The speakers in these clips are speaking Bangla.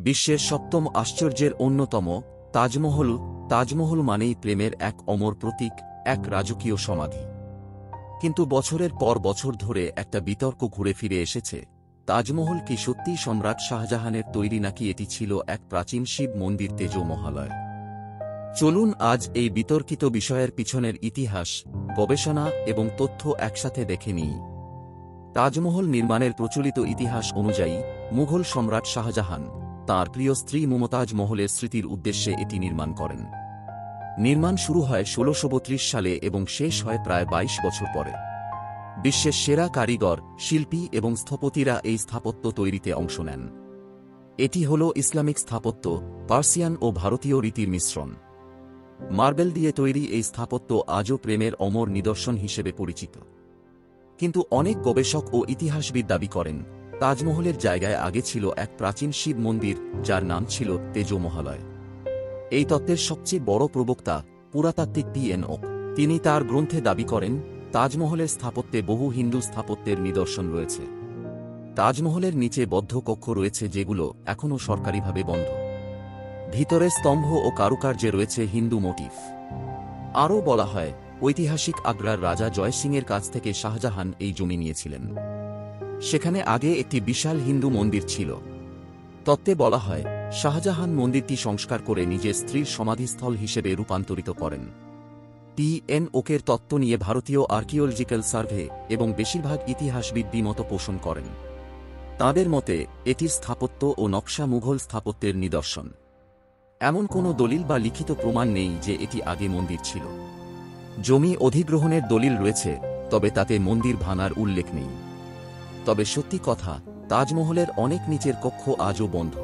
বিশ্বের সপ্তম আশ্চর্যের অন্যতম তাজমহল। তাজমহল মানেই প্রেমের এক অমর প্রতীক, এক রাজকীয় সমাধি। কিন্তু বছরের পর বছর ধরে একটা বিতর্ক ঘুরে ফিরে এসেছে। তাজমহল কি সত্যিই সম্রাট শাহজাহানের তৈরি, নাকি এটি ছিল এক প্রাচীন শিব মন্দির তেজমহালয়? চলুন আজ এই বিতর্কিত বিষয়ের পিছনের ইতিহাস, গবেষণা এবং তথ্য একসাথে দেখে নিই। তাজমহল নির্মাণের প্রচলিত ইতিহাস অনুযায়ী মুঘল সম্রাট শাহজাহান তাঁর প্রিয় স্ত্রী মুমতাজ মহলের স্মৃতির উদ্দেশ্যে এটি নির্মাণ করেন। নির্মাণ শুরু হয় ১৬৩২ সালে এবং শেষ হয় প্রায় ২২ বছর পরে। বিশ্বের সেরা কারিগর, শিল্পী এবং স্থপতিরা এই স্থাপত্য তৈরিতে অংশ নেন। এটি হল ইসলামিক স্থাপত্য, পার্সিয়ান ও ভারতীয় রীতির মিশ্রণ। মার্বেল দিয়ে তৈরি এই স্থাপত্য আজও প্রেমের অমর নিদর্শন হিসেবে পরিচিত। কিন্তু অনেক গবেষক ও ইতিহাসবিদ দাবি করেন, তাজমহলের জায়গায় আগে ছিল এক প্রাচীন শিব মন্দির, যার নাম ছিল তেজমহালয়। এই তত্ত্বের সবচেয়ে বড় প্রবক্তা পুরাতাত্ত্বিক টি.এন. ওক। তিনি তার গ্রন্থে দাবি করেন, তাজমহলের স্থাপত্যে বহু হিন্দু স্থাপত্যের নিদর্শন রয়েছে। তাজমহলের নিচে বদ্ধ কক্ষ রয়েছে, যেগুলো এখনও সরকারিভাবে বন্ধ। ভিতরে স্তম্ভ ও কারুকার্যে রয়েছে হিন্দু মোটিফ। আরও বলা হয়, ঐতিহাসিক আগ্রার রাজা জয় সিংয়ের কাছ থেকে শাহজাহান এই জমি নিয়েছিলেন। সেখানে আগে একটি বিশাল হিন্দু মন্দির ছিল। তত্ত্বে বলা হয়, শাহজাহান মন্দিরটি সংস্কার করে নিজের স্ত্রীর সমাধিস্থল হিসেবে রূপান্তরিত করেন। টি.এন. ওকের তত্ত্ব নিয়ে ভারতীয় আর্কিওলজিক্যাল সার্ভে এবং বেশিরভাগ ইতিহাসবিদ দ্বিমত পোষণ করেন। তাঁদের মতে এটির স্থাপত্য ও নকশা মুঘল স্থাপত্যের নিদর্শন। এমন কোনো দলিল বা লিখিত প্রমাণ নেই যে এটি আগে মন্দির ছিল। জমি অধিগ্রহণের দলিল রয়েছে, তবে তাতে মন্দির ভাঙার উল্লেখ নেই। তবে সত্যি কথা, তাজমহলের অনেক নিচের কক্ষ আজও বন্ধ।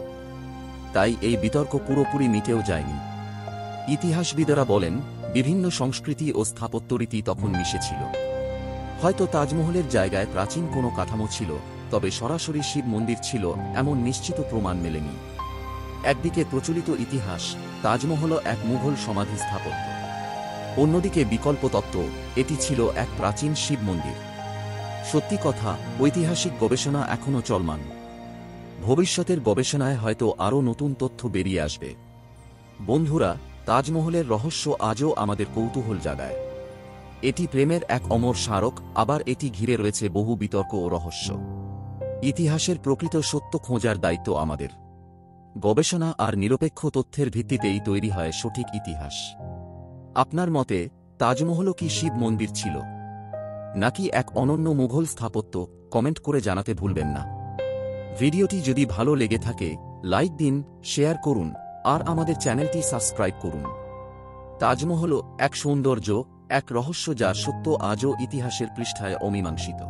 তাই এই বিতর্ক পুরোপুরি মিটেও যায়নি। ইতিহাসবিদরা বলেন, বিভিন্ন সংস্কৃতি ও স্থাপত্যরীতি তখন মিশেছিল। হয়তো তাজমহলের জায়গায় প্রাচীন কোনো কাঠামো ছিল, তবে সরাসরি শিব মন্দির ছিল এমন নিশ্চিত প্রমাণ মেলেনি। একদিকে প্রচলিত ইতিহাস, তাজমহল এক মুঘল সমাধি স্থাপত্য। অন্যদিকে বিকল্প তত্ত্ব, এটি ছিল এক প্রাচীন শিব মন্দির। সত্যি কথা, ঐতিহাসিক গবেষণা এখনও চলমান। ভবিষ্যতের গবেষণায় হয়তো আরও নতুন তথ্য বেরিয়ে আসবে। বন্ধুরা, তাজমহলের রহস্য আজও আমাদের কৌতূহল জাগায়। এটি প্রেমের এক অমর স্মারক, আবার এটি ঘিরে রয়েছে বহু বিতর্ক ও রহস্য। ইতিহাসের প্রকৃত সত্য খোঁজার দায়িত্ব আমাদের। গবেষণা আর নিরপেক্ষ তথ্যের ভিত্তিতেই তৈরি হয় সঠিক ইতিহাস। আপনার মতে তাজমহলও কি শিব মন্দির ছিল, নাকি এক অনন্য মুঘল স্থাপত্য? কমেন্ট করে জানাতে ভুলবেন না। ভিডিওটি যদি ভালো লেগে থাকে, লাইক দিন, শেয়ার করুন আর আমাদের চ্যানেলটি সাবস্ক্রাইব করুন। তাজমহল এক সৌন্দর্য, এক রহস্য, যার সত্য আজও ইতিহাসের পৃষ্ঠায় অমীমাংসিত।